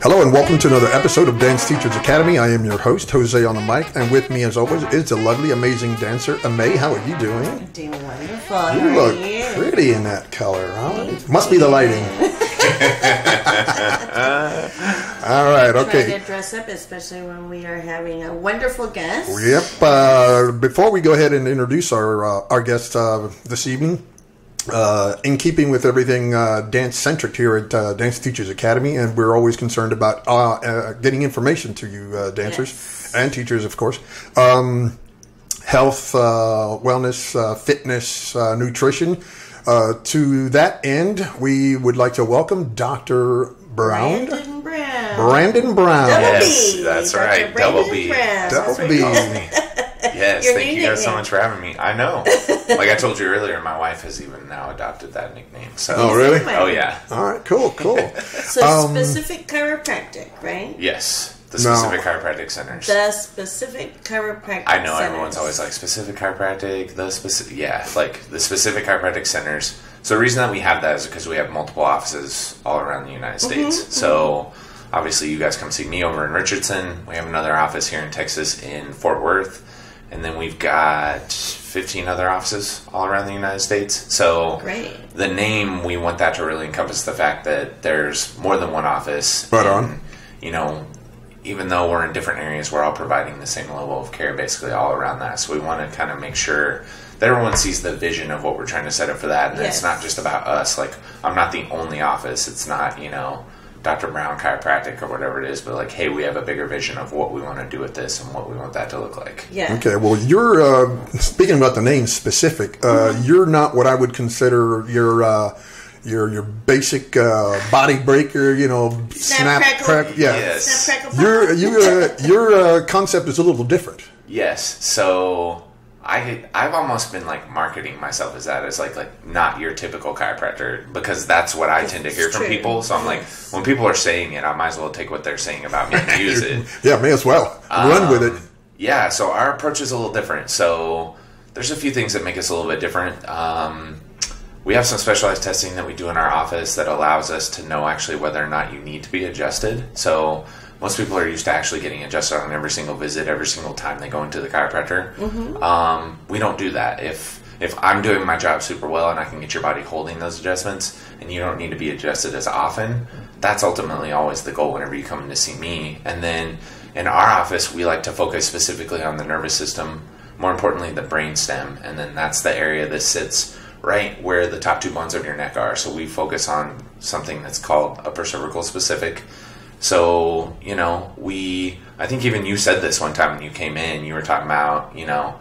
Hello and welcome to another episode of Dance Teachers Academy. I am your host, Jose on the mic, and with me as always is the lovely, amazing dancer, Amay. How are you doing? I'm doing wonderful. You look pretty in that color, huh? Must be the lighting. All right, okay. Try to dress up, especially when we are having a wonderful guest. Yep. Before we go ahead and introduce our guest this evening, in keeping with everything dance-centric here at Dance Teachers Academy, and we're always concerned about getting information to you dancers and teachers, of course. Health, wellness, fitness, nutrition. To that end, we would like to welcome Dr. Brandon Brown. Yes, that's right. Double B. Double B. Yes, thank you guys so much for having me. I know. Like I told you earlier, my wife has even now adopted that nickname. So. Oh, really? Oh, yeah. All right, cool. So Specific Chiropractic, right? Yes. The Specific Chiropractic Centers. The Specific Chiropractic I know Centers. everyone's always like, Specific Chiropractic, the Specific Chiropractic Centers. So the reason that we have that is because we have multiple offices all around the United States. So obviously you guys come see me over in Richardson. We have another office here in Texas in Fort Worth. And then we've got 15 other offices all around the United States. So the name, we want that to really encompass the fact that there's more than one office. Right on. You know, even though we're in different areas, we're all providing the same level of care basically all around that. So we want to kind of make sure that everyone sees the vision of what we're trying to set up for that. And it's not just about us. Like, I'm not the only office. It's not, you know, Dr. Brown Chiropractic or whatever it is, but like, hey, we have a bigger vision of what we want to do with this and what we want that to look like. Yeah. Okay, well, you're, speaking about the name Specific, you're not what I would consider your basic body breaker, you know, snap crackle. Yeah. Yes. Snap, crackle, Your concept is a little different. Yes. So I've almost been like marketing myself as that, as like not your typical chiropractor, because that's what I tend to hear from people. So I'm like, when people are saying it, I might as well take what they're saying about me and use it. Yeah, may as well run with it. Yeah. So our approach is a little different. So there's a few things that make us a little bit different. We have some specialized testing that we do in our office that allows us to know actually whether or not you need to be adjusted. So most people are used to actually getting adjusted on every single visit, every single time they go into the chiropractor. We don't do that. If I'm doing my job super well and I can get your body holding those adjustments and you don't need to be adjusted as often, that's ultimately always the goal whenever you come in to see me. And then in our office, we like to focus specifically on the nervous system, more importantly, the brain stem. And then that's the area that sits right where the top two bones of your neck are. So we focus on something that's called Upper Cervical Specific. So, you know, I think even you said this one time when you came in, you were talking about, you know,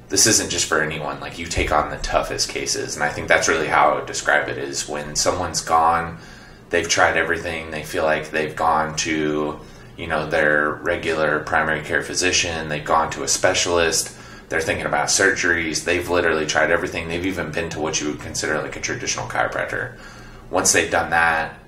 this isn't just for anyone. Like, you take on the toughest cases. And I think that's really how I would describe it, is when someone's gone, they've tried everything, they feel like they've gone to, you know, their regular primary care physician, they've gone to a specialist, they're thinking about surgeries, they've literally tried everything, they've even been to what you would consider like a traditional chiropractor. Once they've done that,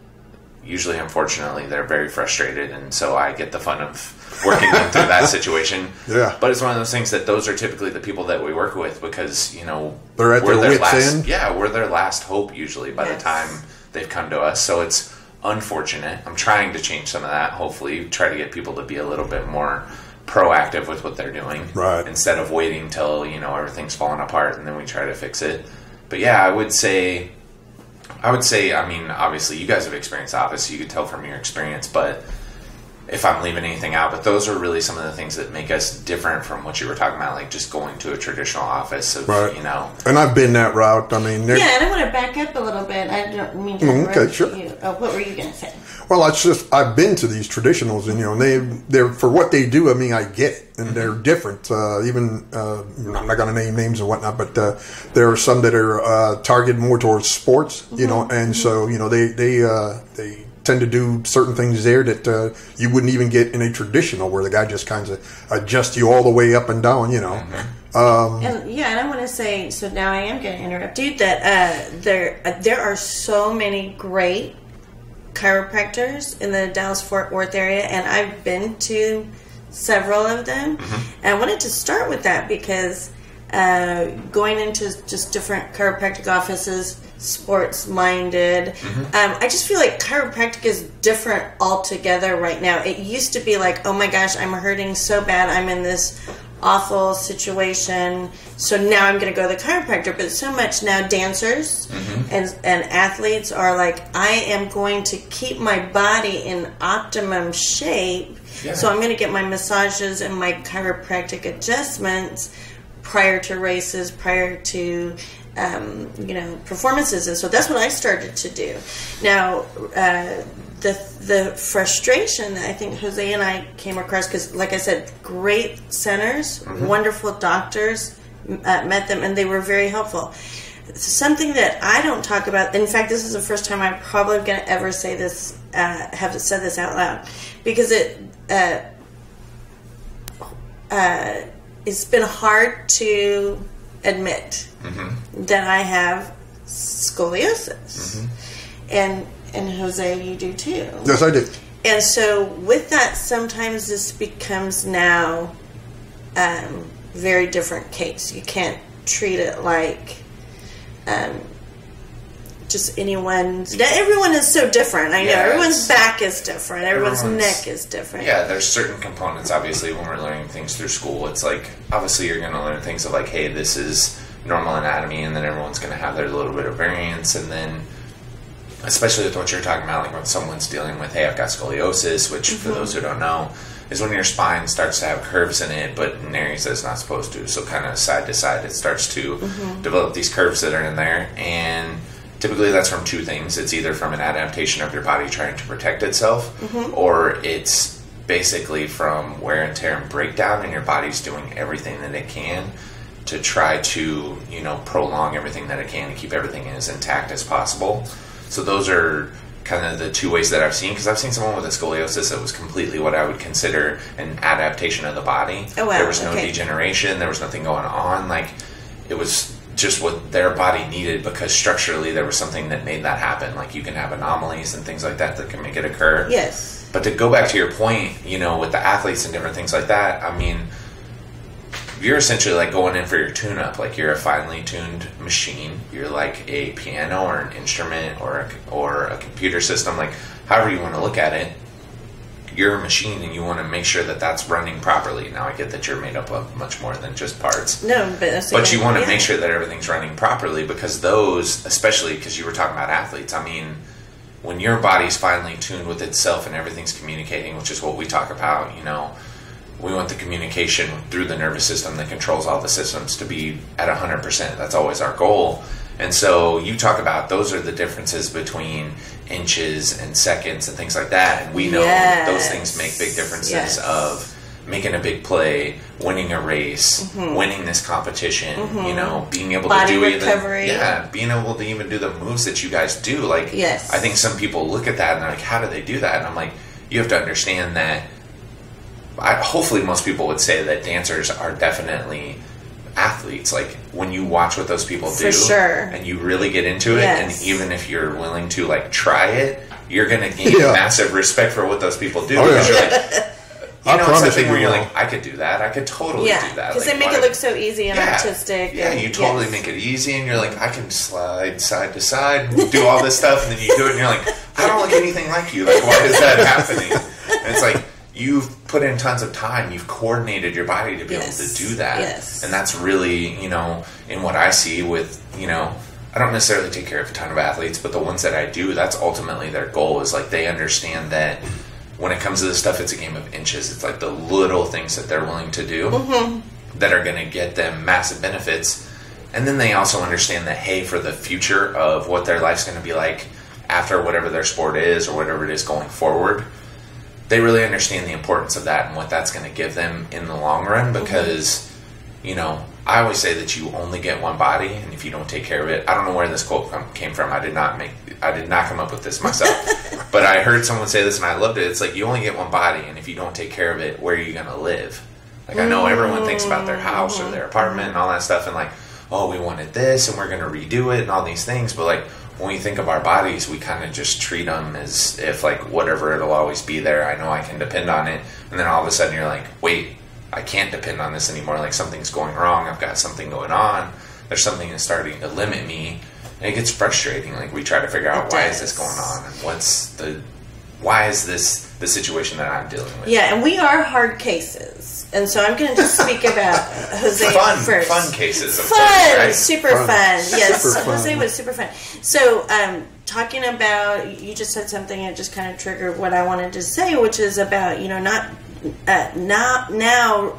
usually, unfortunately, they're very frustrated, and so I get the fun of working them through that situation. Yeah. But it's one of those things that those are typically the people that we work with, because, you know, they're at their wits' end. Yeah, we're their last hope usually by the time they've come to us. So it's unfortunate. I'm trying to change some of that. Hopefully, try to get people to be a little bit more proactive with what they're doing, right, instead of waiting till, you know, everything's falling apart and then we try to fix it. But yeah, I would say, I mean, obviously you guys have experienced office, so you could tell from your experience, but if I'm leaving anything out, but those are really some of the things that make us different from what you were talking about, like just going to a traditional office of, you know. And I've been that route. I mean, and I want to back up a little bit. I don't mean to interrupt you. Oh, what were you going to say? Well, it's just, I've been to these traditionals, and, you know, they're for what they do, I mean, I get it, and they're different. Even, I'm not going to name names and whatnot, but there are some that are targeted more towards sports, you know, and so, you know, they tend to do certain things there that you wouldn't even get in a traditional, where the guy just kind of adjusts you all the way up and down, you know. And I want to say, so now I am going to interrupt you, that there are so many great chiropractors in the Dallas-Fort Worth area, and I've been to several of them. And I wanted to start with that because going into just different chiropractic offices, sports-minded. I just feel like chiropractic is different altogether right now. It used to be like, oh my gosh, I'm hurting so bad, I'm in this awful situation, so now I'm going to go to the chiropractor. But so much now, dancers and athletes are like, I am going to keep my body in optimum shape, so I'm going to get my massages and my chiropractic adjustments prior to races, prior to performances. And so that's what I started to do. Now, the frustration that I think Jose and I came across, because like I said, great centers, wonderful doctors, met them, and they were very helpful. Something that I don't talk about, in fact, this is the first time I'm probably going to ever say this, have said this out loud, because it's been hard to admit that I have scoliosis. And Jose, you do too. Yes, I do. And so with that, sometimes this becomes now very different case. You can't treat it like just anyone's. Everyone is so different. I know everyone's back is different. Everyone's neck is different. Yeah, there's certain components. Obviously, when we're learning things through school, it's like obviously you're going to learn things of like, hey, this is normal anatomy, and then everyone's going to have their little bit of variance, and then especially with what you're talking about, like when someone's dealing with, hey, I've got scoliosis, which for those who don't know, is when your spine starts to have curves in it, but in areas that it's not supposed to. So kind of side to side, it starts to develop these curves that are in there. And typically that's from two things. It's either from an adaptation of your body trying to protect itself, or it's basically from wear and tear and breakdown, and your body's doing everything that it can to try to, prolong everything that it can to keep everything as intact as possible. So those are kind of the two ways that I've seen, because I've seen someone with a scoliosis that was completely what I would consider an adaptation of the body. Oh, wow. There was no degeneration, there was nothing going on. Like, it was just what their body needed, because structurally there was something that made that happen. Like, you can have anomalies and things like that that can make it occur. Yes. But to go back to your point, with the athletes and different things like that, I mean, you're essentially like going in for your tune-up. Like, you're a finely tuned machine. You're like a piano or an instrument or a computer system. Like, however you want to look at it, you're a machine, and you want to make sure that that's running properly. Now, I get that you're made up of much more than just parts. No, but you want to make sure that everything's running properly, because those, especially because you were talking about athletes, I mean, when your body's finely tuned with itself and everything's communicating, which is what we talk about, we want the communication through the nervous system that controls all the systems to be at 100%. That's always our goal. And so you talk about those are the differences between inches and seconds and things like that. And we know those things make big differences of making a big play, winning a race, winning this competition, being able Body to do recovery. being able to even do the moves that you guys do. Like, I think some people look at that and they're like, how do they do that? And I'm like, you have to understand that hopefully most people would say that dancers are definitely athletes. Like, when you watch what those people do and you really get into it, and even if you're willing to like try it, you're going to gain massive respect for what those people do, because you're like, it's the thing where you're like, I could do that. I could totally do that. Because they make it look so easy and artistic. Yeah, you totally make it easy, and you're like, I can slide side to side and do all this stuff, and then you do it, and you're like, I don't look anything like you. Like, why is that happening? And it's like, you've put in tons of time. You've coordinated your body to be able to do that. And that's really, in what I see with, I don't necessarily take care of a ton of athletes, but the ones that I do, that's ultimately their goal, is like they understand that when it comes to this stuff, it's a game of inches. It's like the little things that they're willing to do that are going to get them massive benefits. And then they also understand that, hey, for the future of what their life's going to be like after whatever their sport is or whatever it is going forward, they really understand the importance of that and what that's going to give them in the long run, because, I always say that you only get one body, and if you don't take care of it, I don't know where this quote came from. I did not come up with this myself, but I heard someone say this and I loved it. It's like, you only get one body, and if you don't take care of it, where are you going to live? Like, I know everyone thinks about their house or their apartment and all that stuff, and like, oh, we wanted this and we're going to redo it and all these things, but like, when we think of our bodies, we kind of just treat them as if like whatever, it'll always be there. I know I can depend on it. And then all of a sudden you're like, wait, I can't depend on this anymore. Like, something's going wrong. I've got something going on. There's something that's starting to limit me. And it gets frustrating. Like, we try to figure out why is this going on, and why is this the situation that I'm dealing with? Yeah, and we are hard cases. And so I'm going to just speak about Jose first. Fun cases. Fun, right? super fun. Yes, super fun. Jose was super fun. So, talking about, you just said something that just kind of triggered what I wanted to say, which is about, now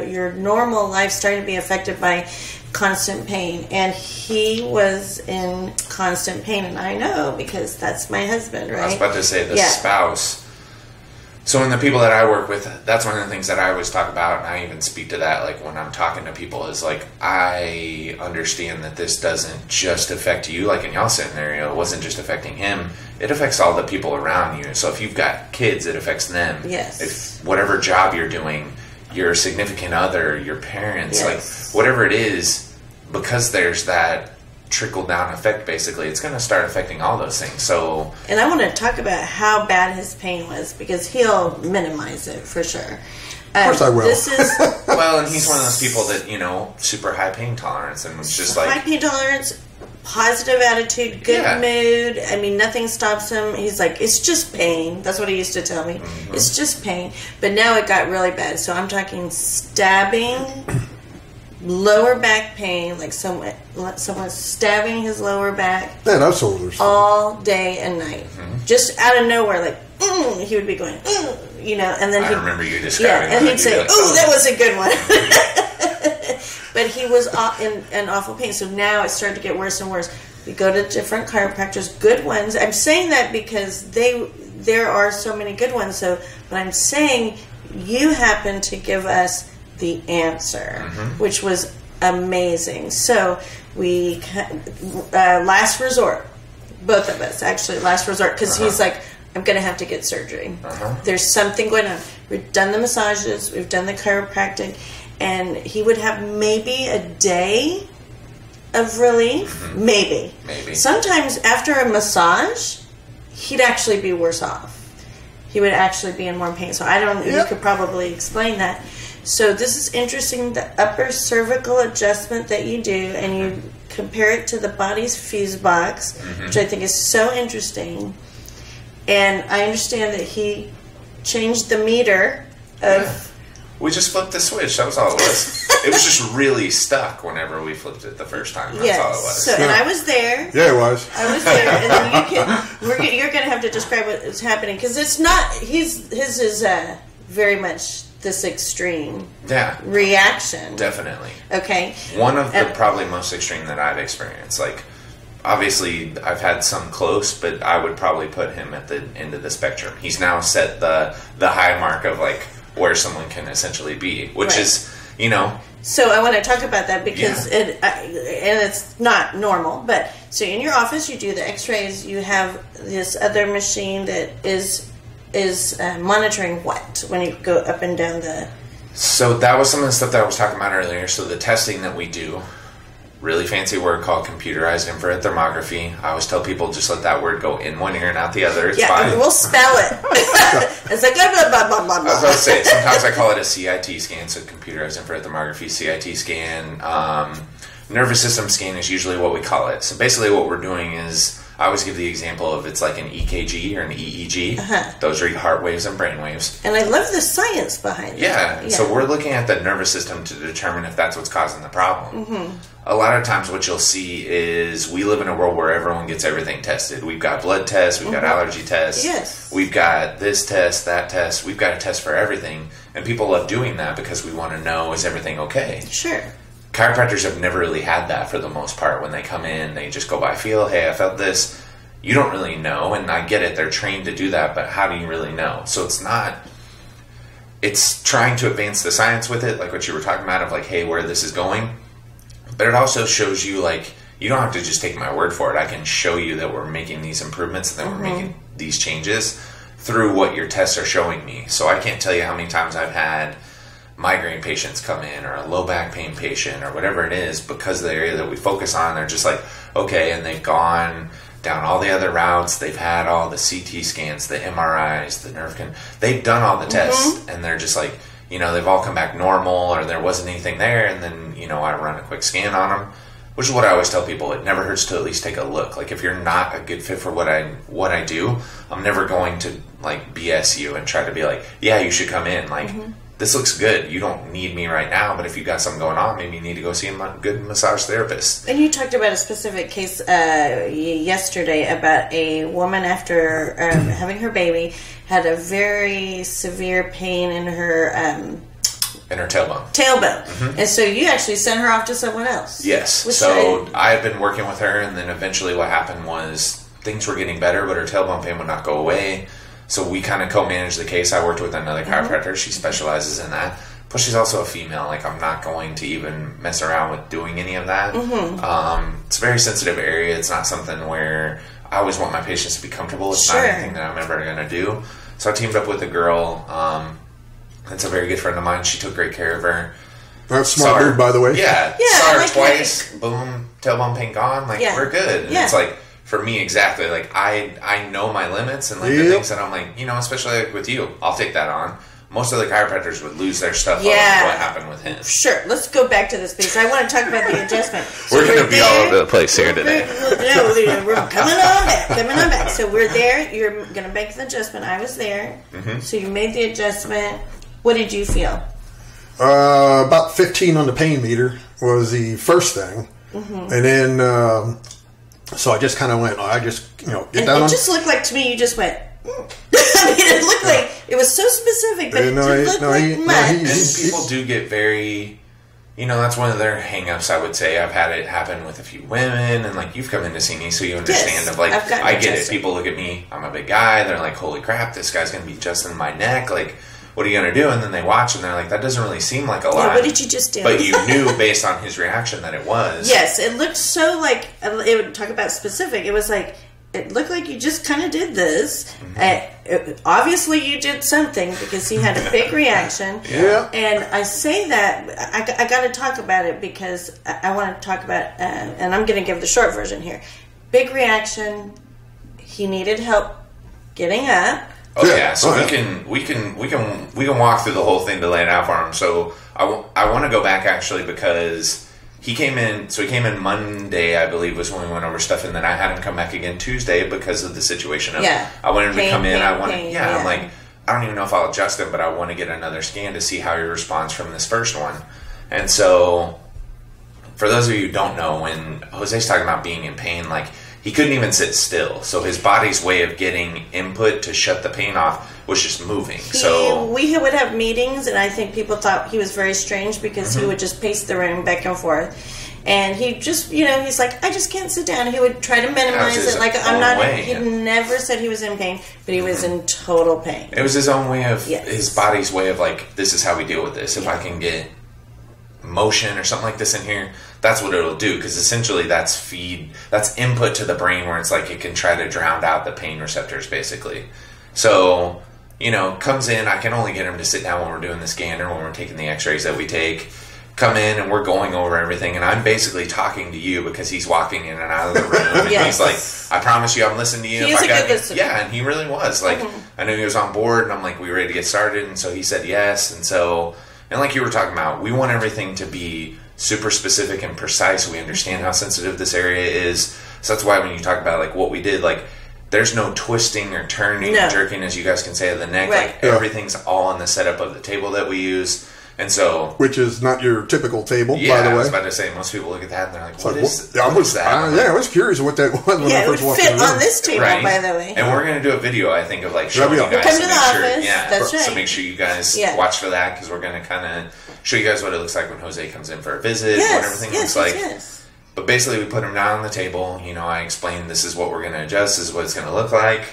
your normal life starting to be affected by constant pain, and he was in constant pain, and I know because that's my husband, right? I was about to say the spouse. So in the people that I work with, that's one of the things that I always talk about, and I even speak to that, like, when I'm talking to people, is like, I understand that this doesn't just affect you, like in y'all's scenario, it wasn't just affecting him, it affects all the people around you. So if you've got kids, it affects them. Yes. If whatever job you're doing, your significant other, your parents, Yes. like, whatever it is, because there's that trickle-down effect, basically, it's going to start affecting all those things. So, and I want to talk about how bad his pain was, because he'll minimize it for sure. Of course I will. This is well, and he's one of those people that, super high pain tolerance, and it's just like... high pain tolerance, positive attitude, good mood. I mean, nothing stops him. He's like, it's just pain. That's what he used to tell me. Mm-hmm. It's just pain. But now it got really bad. So I'm talking stabbing, lower back pain, like someone stabbing his lower back. Yeah, that's shoulders. All day and night. Mm-hmm. Just out of nowhere, like, he would be going, and then I remember you describing and he'd say, like, that was a good one. But he was in awful pain. So now it started to get worse and worse. We go to different chiropractors, good ones. I'm saying that because there are so many good ones. So, but I'm saying you happen to give us the answer, which was amazing. So we, last resort, both of us actually, last resort, because he's like, I'm going to have to get surgery. There's something going on. We've done the massages, we've done the chiropractic, and he would have maybe a day of relief. Maybe. Sometimes after a massage, he'd actually be worse off. He would actually be in more pain. So I don't, you could probably explain that. So this is interesting, the upper cervical adjustment that you do, and you compare it to the body's fuse box, which I think is so interesting. And I understand that he changed the meter of... We just flipped the switch, that was all it was. It was just really stuck whenever we flipped it the first time, that's all it was. So, and I was there. Yeah, it was. I was there, and then you're going to have to describe what is happening, because it's not... His is very much... this extreme reaction. Definitely. Okay. One of the probably most extreme that I've experienced. Like, obviously, I've had some close, but I would probably put him at the end of the spectrum. He's now set the high mark of, like, where someone can essentially be, which is, So I want to talk about that because and it's not normal. But so in your office, you do the X-rays. You have this other machine that is monitoring what when you go up and down the... So that was some of the stuff that I was talking about earlier. So the testing that we do, really fancy word called computerized infrared thermography. I always tell people just let that word go in one ear and out the other. It's fine. We'll spell it. It's like blah, blah, blah, blah, blah. I was about to say, sometimes I call it a CIT scan, so computerized infrared thermography, CIT scan. Nervous system scan is usually what we call it. So basically what we're doing is, I always give the example of it's like an EKG or an EEG. Those are heart waves and brain waves. And I love the science behind it. Yeah. So we're looking at the nervous system to determine if that's what's causing the problem. A lot of times what you'll see is we live in a world where everyone gets everything tested. We've got blood tests, we've got allergy tests, we've got this test, that test, we've got a test for everything. And people love doing that because we want to know, is everything okay? Sure. Chiropractors have never really had that for the most part. When they come in, they just go by feel, hey, I felt this. You don't really know, and I get it, they're trained to do that, but how do you really know? So it's trying to advance the science with it, like what you were talking about, of like, hey, where this is going. But it also shows you, like, you don't have to just take my word for it. I can show you that we're making these improvements and that we're making these changes through what your tests are showing me. So I can't tell you how many times I've had migraine patients come in, or a low back pain patient, or whatever it is, because of the area that we focus on, they're just like, okay, and they've gone down all the other routes, they've had all the CT scans, the MRIs, the nerve they've done all the tests, and they're just like, they've all come back normal or there wasn't anything there, and then, I run a quick scan on them, which is what I always tell people. It never hurts to at least take a look. Like, if you're not a good fit for what I do, I'm never going to, like, BS you and try to be like, yeah, you should come in. Like, this looks good. You don't need me right now, but if you've got something going on, maybe you need to go see a good massage therapist. And you talked about a specific case yesterday about a woman after having her baby had a very severe pain in her tailbone. Tailbone. And so you actually sent her off to someone else. Yes. So I had been working with her, and then eventually what happened was things were getting better, but her tailbone pain would not go away. So we kind of co-managed the case. I worked with another chiropractor. She specializes in that. But she's also a female. Like, I'm not going to even mess around with doing any of that. It's a very sensitive area. It's not something where I always want my patients to be comfortable. It's not anything that I'm ever going to do. So I teamed up with a girl. That's a very good friend of mine. She took great care of her. That's smart dude, by the way. Yeah. Saw her twice. Boom. Tailbone pain gone. Like, we're good. And it's like, for me, exactly. Like, I know my limits and, like, the things that I'm like, especially like with you, I'll take that on. Most of the chiropractors would lose their stuff on what happened with him. Sure. Let's go back to this because I want to talk about the adjustment. So we're going to be all over the place here today. We're coming on back. So we're there. You're going to make the adjustment. I was there. So you made the adjustment. What did you feel? About 15 on the pain meter was the first thing. And then... so I just kind of went, get down. It just looked like to me you just went, I mean, it looked like, it was so specific, but it didn't look like much. People do get very, that's one of their hang-ups, I would say. I've had it happen with a few women, and, like, you've come in to see me, so you understand I get it. People look at me, I'm a big guy, they're like, holy crap, this guy's going to be adjusting my neck, like, what are you going to do? And then they watch and they're like, that doesn't really seem like a lot. Yeah, what did you just do? But you knew based on his reaction that it was. Yes, it looked so like, it would talk about specific. It was like, it looked like you just kind of did this. Obviously you did something because he had a big reaction. And I say that, I got to talk about it because I want to talk about, and I'm going to give the short version here. Big reaction. He needed help getting up. Oh yeah, so we can walk through the whole thing to lay it out for him. So I want to go back actually because he came in. So he came in Monday, I believe, was when we went over stuff, and then I had him come back again Tuesday because of the situation. I wanted him to come in. I'm like, I don't even know if I'll adjust him, but I want to get another scan to see how he responds from this first one. And so, for those of you who don't know, when Jose's talking about being in pain, like, he couldn't even sit still. So his body's way of getting input to shut the pain off was just moving. We would have meetings, and I think people thought he was very strange because he would just pace the room back and forth. And he just, he's like, I just can't sit down. He would try to minimize it. Like, he never said he was in pain, but he was in total pain. It was his own way of, his body's way of, like, this is how we deal with this. If I can get motion or something like this in here, that's what it'll do, because essentially that's input to the brain where it's like it can try to drown out the pain receptors basically. So comes in, I can only get him to sit down when we're doing the scan or when we're taking the x-rays that we take, come in and we're going over everything, and I'm basically talking to you because he's walking in and out of the room and he's like, I promise you I'm listening to you. He is a good listener. Yeah, and he really was like, I knew he was on board, and I'm like, we ready to get started? And so he said yes. And like you were talking about, we want everything to be super specific and precise. We understand how sensitive this area is. So that's why when you talk about like what we did, like there's no twisting or turning or jerking, as you guys can say, of the neck. Right. Like everything's all in the setup of the table that we use. And so, which is not your typical table, by the way. I was about to say, most people look at that and they're like, what is that? I was curious what that was when I first walked in. It would fit on this table, by the way. And we're going to do a video, I think, of like showing you guys. We'll come to the office. That's right. So make sure you guys watch for that, because we're going to kind of show you guys what it looks like when Jose comes in for a visit, what everything looks like. But basically, we put him down on the table. I explained this is what we're going to adjust, this is what it's going to look like.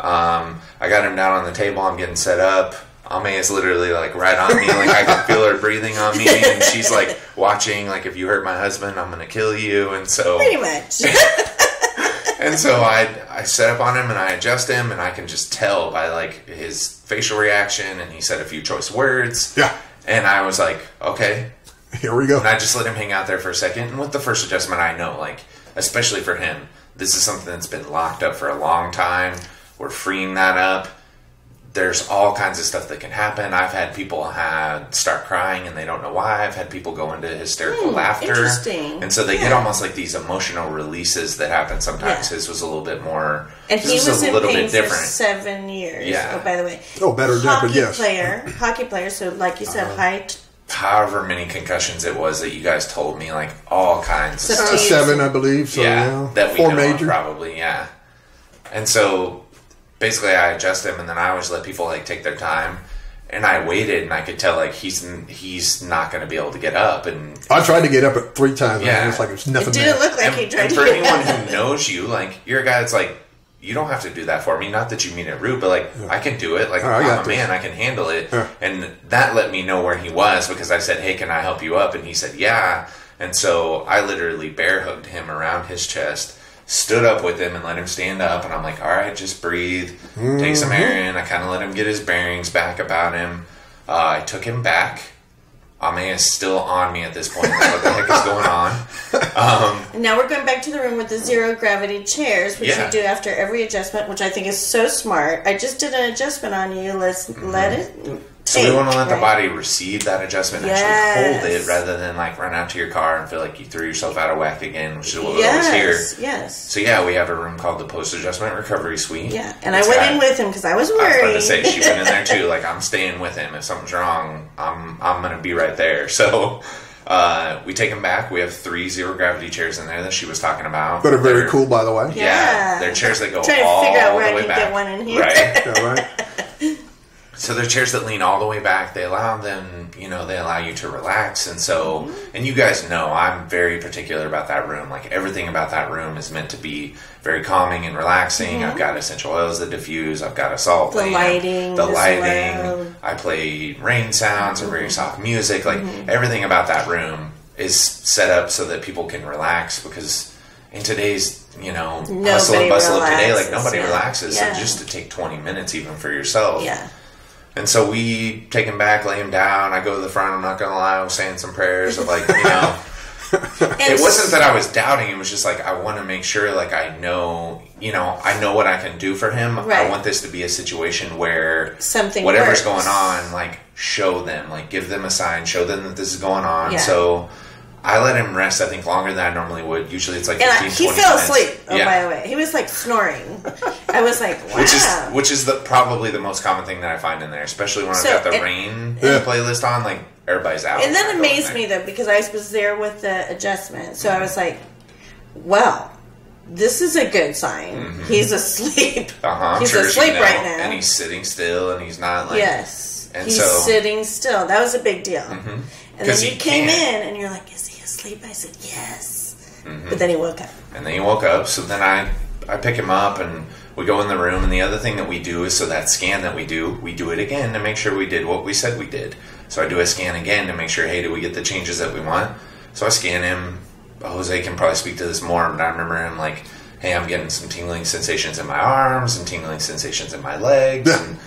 I got him down on the table. I'm getting set up. Ame is literally like right on me, like I can feel her breathing on me, and she's like watching, like, if you hurt my husband, I'm gonna kill you. And so pretty much. And so I set up on him and I adjust him, and I can just tell by like his facial reaction, and he said a few choice words. Yeah. And I was like, okay, here we go. And I just let him hang out there for a second. And with the first adjustment, I know, like, especially for him, this is something that's been locked up for a long time. We're freeing that up. there's all kinds of stuff that can happen. I've had people start crying and they don't know why. I've had people go into hysterical laughter. Interesting. And so they get almost like these emotional releases that happen sometimes. His was a little bit more... And he was in pain for different. 7 years. Yeah. Oh, by the way. Oh, better than that, but yes. Hockey player, so like you said, height... However many concussions it was that you guys told me, like all kinds of stuff. 7, I believe. So, that we 4 know major. Of probably, yeah. And so basically I adjust him, and then I always let people like take their time. And I waited, and I could tell like he's not going to be able to get up. And I tried to get up at 3 times. Yeah. And it's like there's nothing. It didn't there. look like he tried and to for get anyone up. who knows you, like you're a guy that's like, you don't have to do that for me. Not that you mean it rude, but like I can do it. Like I'm a man, I can handle it. Yeah. And that let me know where he was, because I said, "Hey, can I help you up?" And he said, "Yeah." And so I literally bear hugged him around his chest, stood up with him, and let him stand up. And I'm like, "All right, just breathe, take some air in." I kind of let him get his bearings back about him. I took him back. Ame is still on me at this point. Like, what the heck is going on? Now we're going back to the room with the 0 gravity chairs, which you do after every adjustment, which I think is so smart. I just did an adjustment on you. Let's let it take. So we want to let the body receive that adjustment and actually hold it, Yes. rather than like run out to your car and feel like you threw yourself out of whack again, which is what we always hear. Yes. So yeah, we have a room called the Post-Adjustment Recovery Suite. Yeah, and I went in with him because I was worried. I was about to say, she went in there too. Like, I'm staying with him. If something's wrong, I'm going to be right there. So we take him back. We have 3 0 gravity chairs in there that she was talking about. But are very cool, by the way. Yeah. They're chairs that go Trying to all figure out the where I way can back. get one in here. Right. Yeah, right. So they're chairs that lean all the way back. They allow them, they allow you to relax. And so, and you guys know, I'm very particular about that room. Like, everything about that room is meant to be very calming and relaxing. I've got essential oils that diffuse. I've got a salt lamp. The lighting. I play rain sounds or very soft music. Like, everything about that room is set up so that people can relax, because in today's, hustle and bustle of today, like, nobody relaxes. So just to take 20 minutes even for yourself. Yeah. And so we take him back, lay him down. I go to the front. I'm not going to lie. I was saying some prayers of like, it wasn't that I was doubting. It was just like, I want to make sure, like, I know what I can do for him. Right. I want this to be a situation where something whatever's works. going on, like, show them, like, give them a sign, show them that this is going on. Yeah. So I let him rest, I think, longer than I normally would. Usually it's like 15, 20 minutes. He fell asleep, by the way. He was, like, snoring. I was like, wow. Which is probably the most common thing that I find in there, especially when I've got the rain playlist on. Like, everybody's out. And that amazed me, though, because I was there with the adjustment. So I was like, well, this is a good sign. He's asleep. He's asleep right now. And he's sitting still, and he's not like... Yes. And he's sitting still. That was a big deal. And then you came in, and you're like, is he asleep? I said, yes. But then he woke up. And then he woke up, so then I pick him up, and we go in the room, and the other thing that we do is, so that scan that we do it again to make sure we did what we said we did. So I do a scan again to make sure, hey, did we get the changes that we want? So I scan him. Jose can probably speak to this more, but I remember him like, hey, I'm getting some tingling sensations in my arms and tingling sensations in my legs. And,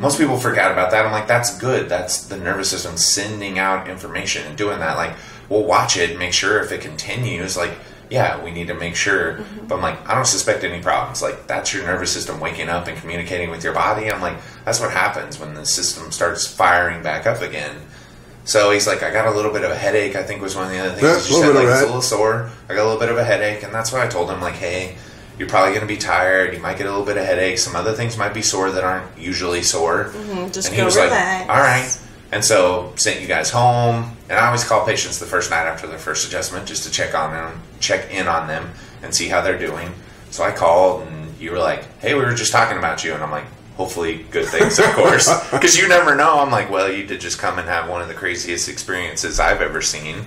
most people forget about that. I'm like, that's good. That's the nervous system sending out information and doing that. Like, we'll watch it, make sure if it continues, like, yeah, we need to make sure. But I'm like, I don't suspect any problems. Like, that's your nervous system waking up and communicating with your body. I'm like, that's what happens when the system starts firing back up again. So he's like, I got a little bit of a headache, I think was one of the other things. He said, like, it's a little sore. I got a little bit of a headache. And that's what I told him, like, hey, you're probably going to be tired. You might get a little bit of headache. Some other things might be sore that aren't usually sore. Just and go he was relax. like, all right. And so sent you guys home. And I always call patients the first night after their first adjustment just to check in on them and see how they're doing. So I called, and you were like, hey, we were just talking about you. And I'm like, hopefully good things, of course. Because you never know. I'm like, well, you did just come and have one of the craziest experiences I've ever seen.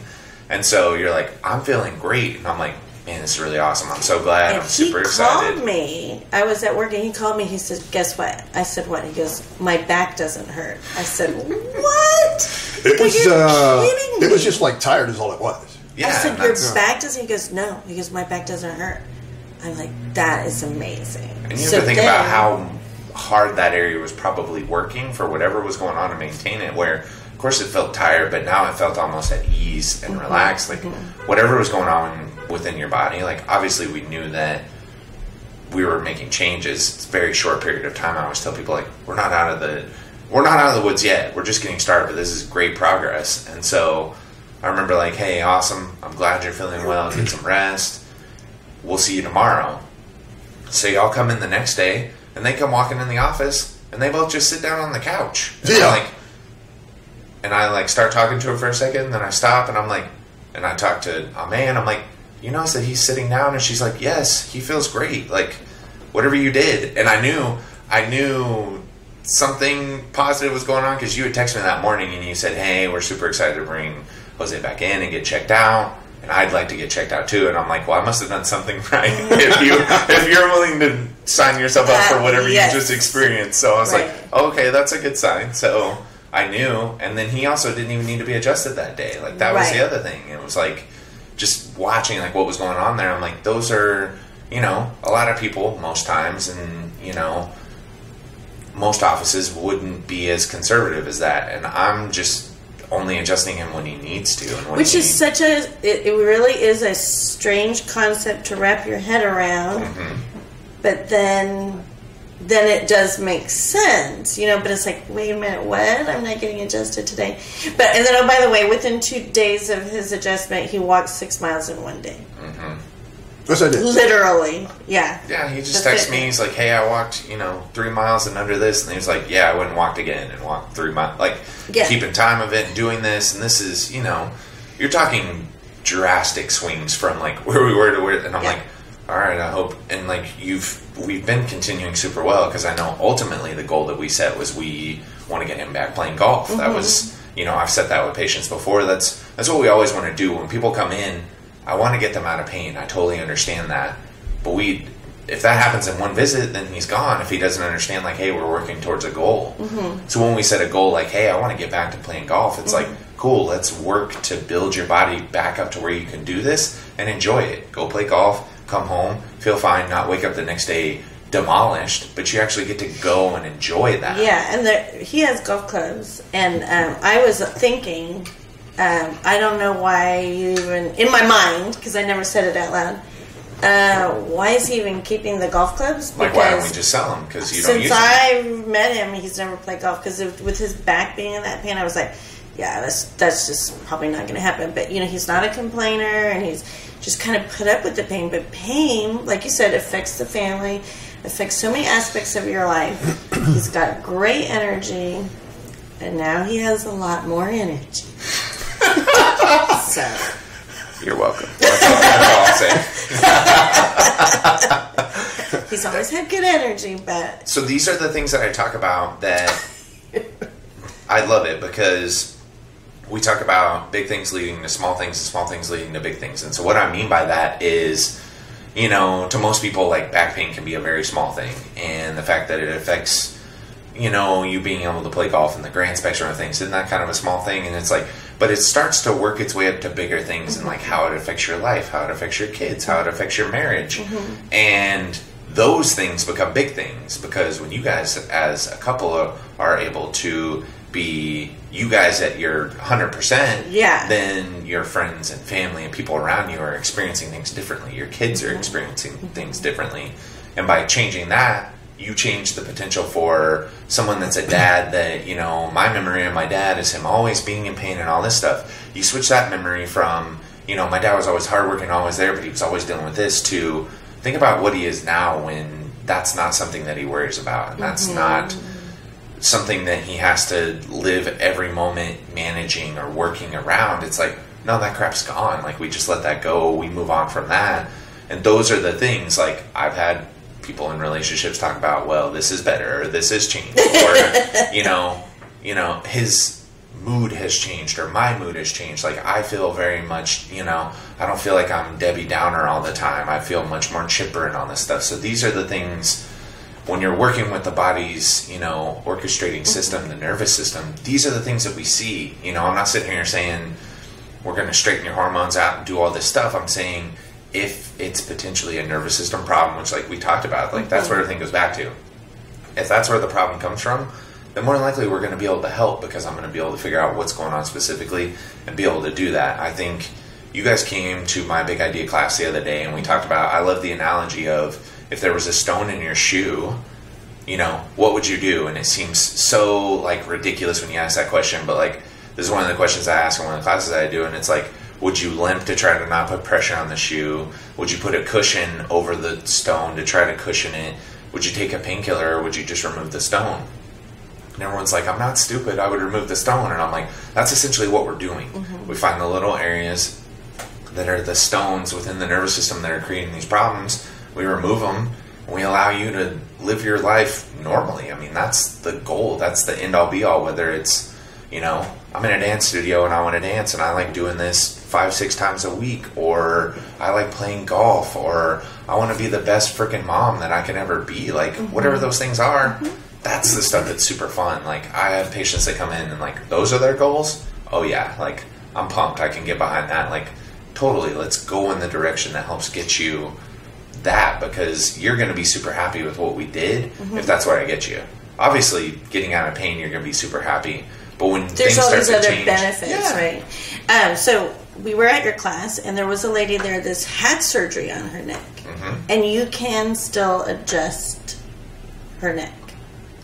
And so you're like, I'm feeling great. And I'm like, man, this is really awesome. I'm so glad. And I'm super excited. He called me. I was at work, and he called me. He said, guess what? I said, what? He goes, my back doesn't hurt. I said, what? It was, kidding me. it was just like tired is all it was. I said, your back doesn't? He goes, no. He goes, my back doesn't hurt. I'm like, that is amazing. And you have to think about how hard that area was probably working for whatever was going on to maintain it, where of course it felt tired, but now it felt almost at ease and relaxed. Like whatever was going on within your body, like obviously we knew that we were making changes. It's a very short period of time. I always tell people, like, we're not out of the woods yet. We're just getting started, but this is great progress. And so I remember, like, hey, awesome. I'm glad you're feeling well. Get some rest. We'll see you tomorrow. So y'all come in the next day, and they come walking in the office, and they both just sit down on the couch. And I start talking to her for a second, and then I stop, and I'm like, and I talk to Ame, and I'm like, you notice that he's sitting down? And she's like, yes, he feels great. Like, whatever you did. And I knew something positive was going on, because you had texted me that morning, and you said, hey, we're super excited to bring Jose back in and get checked out. And I'd like to get checked out too. And I'm like, well, I must have done something right if you're willing to sign yourself up for whatever you just experienced. So I was like, okay, that's a good sign. So I knew. And then he also didn't even need to be adjusted that day. Like, that was the other thing. It was like, just watching like what was going on there. I'm like, those are, a lot of people most times, and most offices wouldn't be as conservative as that. And I'm just only adjusting him when he needs to. And which is such it really is a strange concept to wrap your head around. Mm-hmm. But then it does make sense, but it's like, wait a minute, what? I'm not getting adjusted today. And then, oh, by the way, within 2 days of his adjustment, he walked 6 miles in one day. Mm-hmm. Yes, I did. Literally, yeah. Yeah, he just texted me. He's like, hey, I walked, 3 miles and under this. And he was like, yeah, I went and walked again and walked 3 miles. Like, keeping time of it and doing this. And this is, you're talking drastic swings from, like, where we were to where. And I'm like, all right, I hope. And, like, we've been continuing super well, because I know ultimately the goal that we set was we want to get him back playing golf. Mm-hmm. That was, I've said that with patients before. That's what we always want to do. When people come in, I want to get them out of pain. I totally understand that. But if that happens in one visit, then he's gone. If he doesn't understand, like, hey, we're working towards a goal. Mm-hmm. So when we set a goal, like, hey, I want to get back to playing golf, it's like, cool, let's work to build your body back up to where you can do this and enjoy it. Go play golf, come home, feel fine, not wake up the next day demolished, but you actually get to go and enjoy that. Yeah, and he has golf clubs, and I was thinking, I don't know why you even, in my mind, because I never said it out loud, why is he even keeping the golf clubs? Because why don't we just sell them? Because you don't use them. Since I've met him, he's never played golf, because with his back being in that pain, I was like, yeah, that's just probably not going to happen. But, he's not a complainer, and he's just kind of put up with the pain. But pain, like you said, affects the family, affects so many aspects of your life. He's got great energy, and now he has a lot more energy. So you're welcome. That's all I'll say. He's always had good energy, but so these are the things that I talk about that I love it, because we talk about big things leading to small things and small things leading to big things. And so what I mean by that is, to most people, like, back pain can be a very small thing, and the fact that it affects, you being able to play golf in the grand spectrum of things, isn't that kind of a small thing? And it's like, but it starts to work its way up to bigger things, and like how it affects your life, how it affects your kids, how it affects your marriage. Mm-hmm. And those things become big things, because when you guys as a couple are able to be you guys at your 100%, then your friends and family and people around you are experiencing things differently. Your kids are experiencing things differently. And by changing that, you change the potential for someone that's a dad that, my memory of my dad is him always being in pain and all this stuff. You switch that memory from, my dad was always hardworking, always there, but he was always dealing with this, to think about what he is now, when that's not something that he worries about. And that's not something that he has to live every moment managing or working around. It's like, no, that crap's gone. Like, we just let that go. We move on from that. And those are the things, like, I've had people in relationships talk about, well, this is better, or this has changed, or, his mood has changed, or my mood has changed. Like, I feel very much, I don't feel like I'm Debbie Downer all the time. I feel much more chipper and all this stuff. So these are the things, when you're working with the body's, orchestrating system, the nervous system, these are the things that we see. I'm not sitting here saying we're going to straighten your hormones out and do all this stuff. I'm saying, if it's potentially a nervous system problem, which, like we talked about, like, that's where everything goes back to. If that's where the problem comes from, then more than likely we're going to be able to help, because I'm going to be able to figure out what's going on specifically and be able to do that. I think you guys came to my big idea class the other day, and we talked about, I love the analogy of, if there was a stone in your shoe, you know, what would you do? And it seems so, like, ridiculous when you ask that question, but, like, this is one of the questions I ask in one of the classes I do, and it's like, would you limp to try to not put pressure on the shoe? Would you put a cushion over the stone to try to cushion it? Would you take a painkiller, or would you just remove the stone? And everyone's like, I'm not stupid, I would remove the stone. And I'm like, that's essentially what we're doing. We find the little areas that are the stones within the nervous system that are creating these problems. We remove them, and we allow you to live your life normally. I mean, that's the goal. That's the end-all, be-all. Whether it's, you know, I'm in a dance studio and I want to dance and I like doing this 5-6 times a week, or I like playing golf, or I want to be the best freaking mom that I can ever be. Like, whatever those things are, that's the stuff that's super fun. Like, I have patients that come in and, like, those are their goals. Oh, yeah. Like, I'm pumped. I can get behind that. Like, totally. Let's go in the direction that helps get you that, because you're going to be super happy with what we did if that's where I get you. Obviously, getting out of pain, you're going to be super happy. But when there's all these other benefits, yeah. right? So we were at your class, and there was a lady there that's had surgery on her neck, and you can still adjust her neck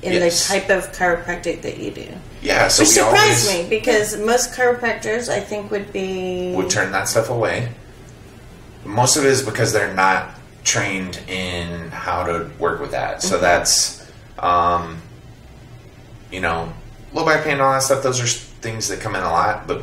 in the type of chiropractic that you do. Yeah, so which surprised me, because most chiropractors, I think, would turn that stuff away. Most of it is because they're not trained in how to work with that. So that's, you know, low back pain and all that stuff, those are things that come in a lot, but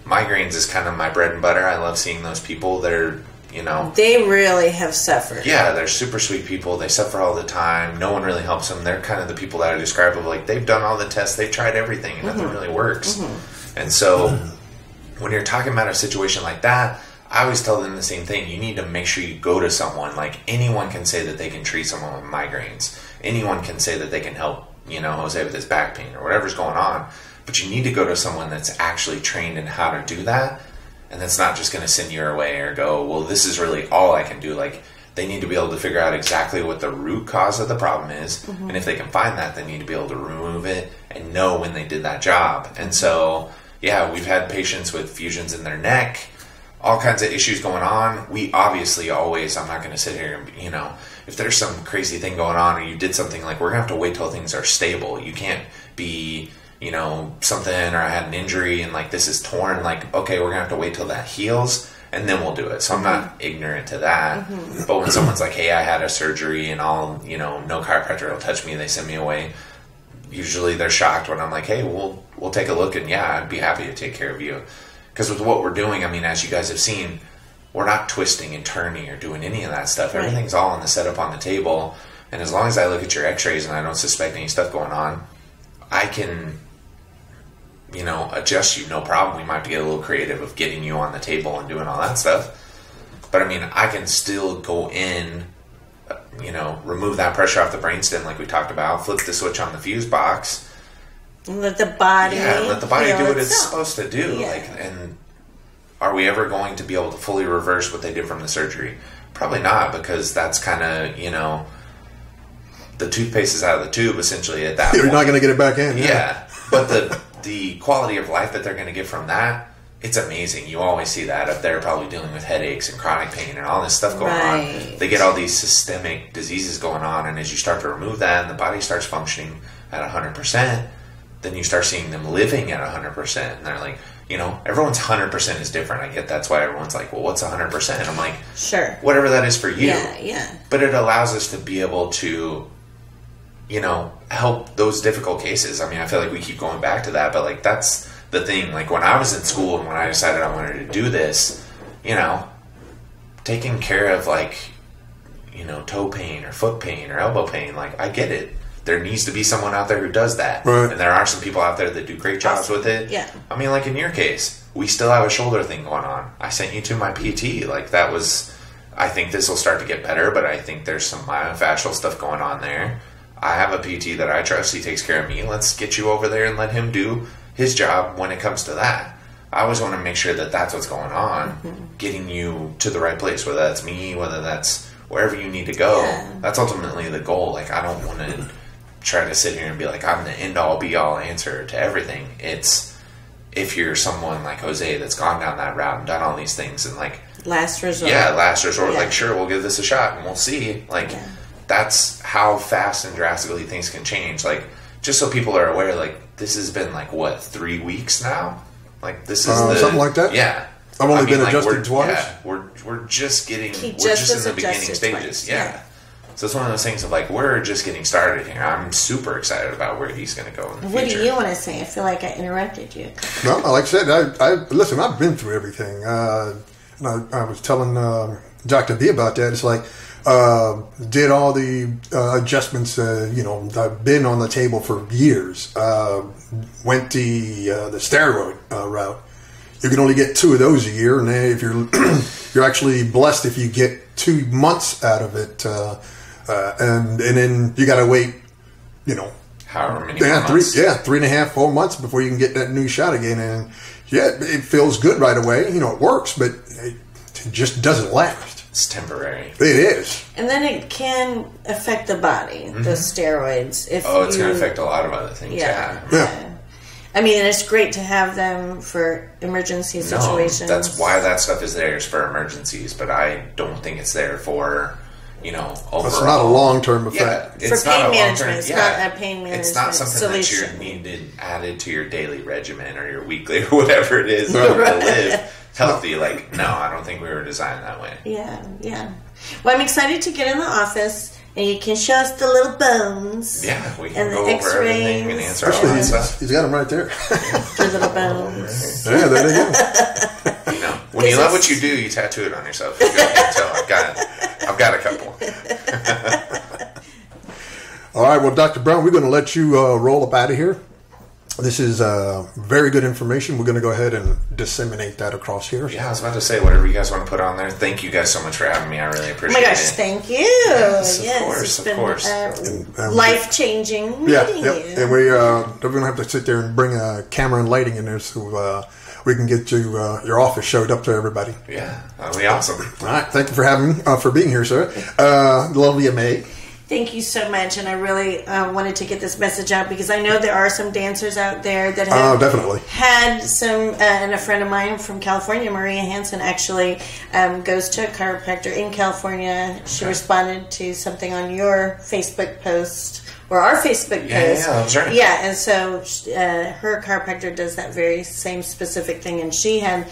migraines is kind of my bread and butter. I love seeing those people. They're, you know, they really have suffered. Yeah, they're super sweet people. They suffer all the time. No one really helps them. They're kind of the people that I describe of, like, they've done all the tests, they've tried everything, and nothing really works. And so when you're talking about a situation like that, I always tell them the same thing. You need to make sure you go to someone. Like, anyone can say that they can treat someone with migraines. Anyone can say that they can help, you know, Jose with his back pain or whatever's going on. But you need to go to someone that's actually trained in how to do that, and that's not just going to send you away or go, well, this is really all I can do. Like, they need to be able to figure out exactly what the root cause of the problem is, and if they can find that, they need to be able to remove it and know when they did that job. And so, yeah, we've had patients with fusions in their neck, all kinds of issues going on. We obviously always, I'm not going to sit here and, you know, if there's some crazy thing going on or you did something, like, we're going to have to wait till things are stable. You can't be, you know, something, or I had an injury and, like, this is torn. Like, okay, we're going to have to wait till that heals and then we'll do it. So I'm not ignorant to that. But when someone's like, hey, I had a surgery and I'll, you know, no chiropractor will touch me, they send me away, usually they're shocked when I'm like, hey, we'll take a look, and yeah, I'd be happy to take care of you. Because with what we're doing, I mean, as you guys have seen, we're not twisting and turning or doing any of that stuff. Right. Everything's all on the setup on the table. And as long as I look at your x-rays and I don't suspect any stuff going on, I can, you know, adjust you, no problem. We might have to get a little creative of getting you on the table and doing all that stuff. But, I mean, I can still go in, you know, remove that pressure off the brainstem like we talked about, flip the switch on the fuse box. Let the body let the body do what it's supposed to do. Yeah. Like, and are we ever going to be able to fully reverse what they did from the surgery? Probably not, because that's kind of, you know, the toothpaste is out of the tube essentially at that point. You're not going to get it back in. Yeah. But the quality of life that they're going to get from that, it's amazing. You always see that up there, probably dealing with headaches and chronic pain and all this stuff going on. They get all these systemic diseases going on, and as you start to remove that and the body starts functioning at 100%, then you start seeing them living at 100%. And they're like, you know, everyone's 100% is different. I get that's why everyone's like, well, what's 100%? I'm like, sure, whatever that is for you. Yeah. But it allows us to be able to, you know, help those difficult cases. I mean, I feel like we keep going back to that, but, like, that's the thing. Like, when I was in school and when I decided I wanted to do this, you know, taking care of, like, you know, toe pain or foot pain or elbow pain, like, I get it. There needs to be someone out there who does that. Right. And there are some people out there that do great jobs with it. Yeah. I mean, like in your case, we still have a shoulder thing going on. I sent you to my PT. Like, that was, I think this will start to get better, but I think there's some myofascial stuff going on there. I have a PT that I trust. He takes care of me. Let's get you over there and let him do his job when it comes to that. I always want to make sure that that's what's going on, getting you to the right place, whether that's me, whether that's wherever you need to go. Yeah. That's ultimately the goal. Like, I don't want to try to sit here and be like, I'm the end-all, be-all answer to everything. It's if you're someone like Jose that's gone down that route and done all these things and like last resort. Yeah, last resort. Like, sure, we'll give this a shot and we'll see. Like, that's how fast and drastically things can change. Like, just so people are aware, like, this has been like, what, 3 weeks now? Like, this is something like that? Yeah. I've only been adjusted twice. Yeah, we're just getting, we're just in the beginning stages. Yeah. So it's one of those things of like, we're just getting started here. I'm super excited about where he's going to go in the future. What do you want to say? I feel like I interrupted you. No, like I said, listen, I've been through everything. And I was telling Dr. B about that. It's like, did all the adjustments, I've been on the table for years. Went the steroid route. You can only get 2 of those a year, and if you're actually blessed if you get 2 months out of it, and then you got to wait, however many months. 3.5, 4 months before you can get that new shot again. And it feels good right away. It works, but it just doesn't last. It's temporary. It is. And then it can affect the body, the steroids. It's going to affect a lot of other things. Yeah. I mean, it's great to have them for emergency situations. That's why that stuff is there, is for emergencies, but I don't think it's there for, overall. It's not a long-term effect. Yeah, it's for pain management. It's not a pain management It's not something solution. that you're added to your daily regimen or your weekly or whatever it is to live healthy. Like, no, I don't think we were designed that way. Yeah. Well, I'm excited to get in the office. And you can show us the little bones. Yeah, we and can go the over everything and answer all that stuff. He's got them right there. The little bones. Yeah, there they go. When you love what you do, you tattoo it on yourself. You can tell. I've got a couple. All right, well, Dr. Brown, we're going to let you roll up out of here. This is very good information. We're going to go ahead and disseminate that across here. Yeah, I was about to say, whatever you guys want to put on there. Thank you guys so much for having me. I really appreciate it. Oh my gosh, thank you. Yes, of course. Life-changing meeting you. And we're going to have to sit there and bring a camera and lighting in there so we can get your office showed up to everybody. Yeah, that'll be awesome. All right, thank you for being here, sir. Lovely May. Thank you so much, and I really wanted to get this message out because I know there are some dancers out there that have definitely had some, and a friend of mine from California, Maria Hansen, actually goes to a chiropractor in California. She responded to something on your Facebook post, or our Facebook post. Yeah, that's right. Yeah, and so her chiropractor does that very same specific thing, and she had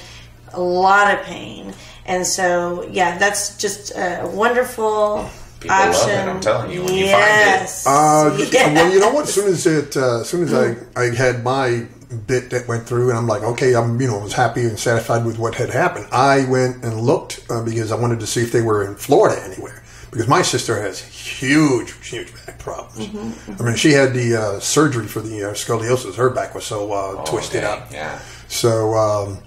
a lot of pain. And so, that's just a wonderful... People option. love it, I'm telling you, when you find it. Well, you know what? As soon as I had my bit that went through, and I'm like, okay, was happy and satisfied with what had happened. I went and looked because I wanted to see if they were in Florida anywhere. Because my sister has huge back problems. I mean, she had the surgery for the scoliosis. Her back was so twisted up. Yeah. So,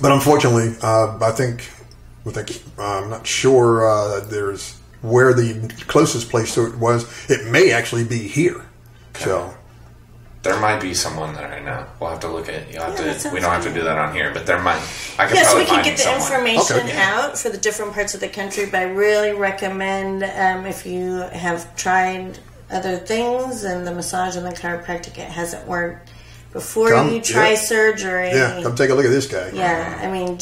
but unfortunately, I think I'm not sure there's where the closest place to it was. It may actually be here. Okay. So there might be someone that I know. We'll have to look at. We don't have to do that on here, but there might. I could yes, probably we can find get the someone. information out for the different parts of the country. But I really recommend if you have tried other things and the massage and the chiropractic, it hasn't worked. Before you try surgery, come take a look at this guy. Yeah, I mean,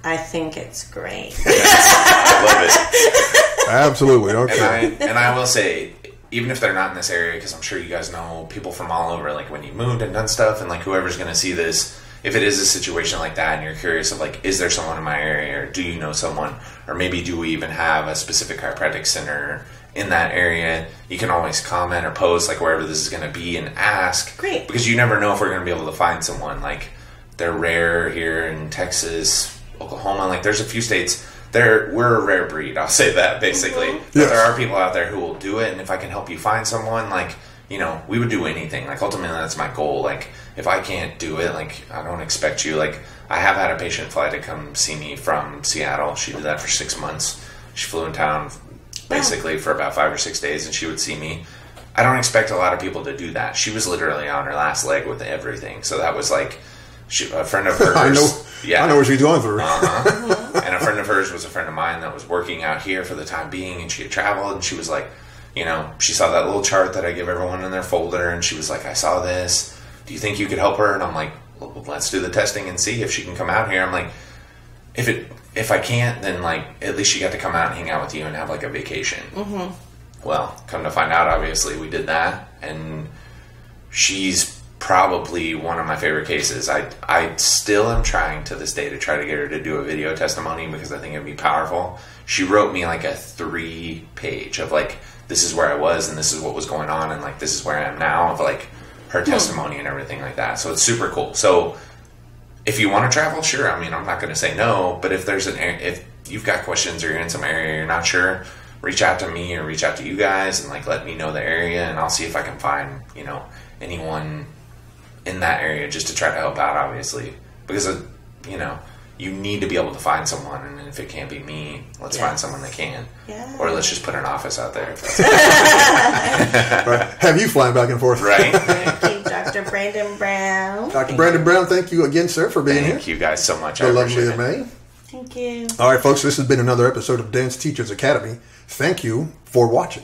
I think it's great. I love it. Absolutely. Okay. And I will say, even if they're not in this area, because I'm sure you guys know people from all over, like when you moved and done stuff, and like whoever's going to see this, if it is a situation like that and you're curious of like, is there someone in my area, or do you know someone, or maybe do we even have a specific chiropractic center in that area, you can always comment or post like wherever this is going to be and ask. Great. Because you never know if we're going to be able to find someone. Like, they're rare here in Texas, Oklahoma. Like, there's a few states. We're a rare breed. I'll say that basically. Mm-hmm. But there are people out there who will do it, and if I can help you find someone, like, we would do anything. Like, ultimately, that's my goal. Like, if I can't do it, like, I don't expect you. Like, I have had a patient fly to come see me from Seattle. She did that for 6 months. She flew in town basically for about 5 or 6 days, and she would see me. I don't expect a lot of people to do that. She was literally on her last leg with everything. So that was like, a friend of hers. I know what she's going through. And a friend of hers was a friend of mine that was working out here for the time being, and she had traveled, and she was like, she saw that little chart that I give everyone in their folder, and she was like, I saw this. do you think you could help her? And I'm like, well, let's do the testing and see if she can come out here. I'm like, if I can't, then like at least she got to come out and hang out with you and have like a vacation. Well, come to find out, obviously we did that, and she's probably one of my favorite cases. I still am trying to this day to try to get her to do a video testimony because I think it'd be powerful. She wrote me like a 3-page of like, this is where I was and this is what was going on and like this is where I am now, of like her testimony and everything like that. So it's super cool. So if you want to travel, sure. I mean, I'm not going to say no, but if if you've got questions or you're in some area you're not sure, reach out to me or reach out to you guys and like let me know the area, and I'll see if I can find, you know, anyone in that area just to try to help out, obviously, because you know, you need to be able to find someone, and if it can't be me, let's find someone that can. Or let's just put an office out there. Right. Have you flying back and forth. Right. Thank you, Dr. Brandon Brown. Dr. Brandon Brown, thank you again, sir, for being here. Thank you guys so much. The lovely of May. Thank you. All right, folks, this has been another episode of Dance Teachers Academy. Thank you for watching.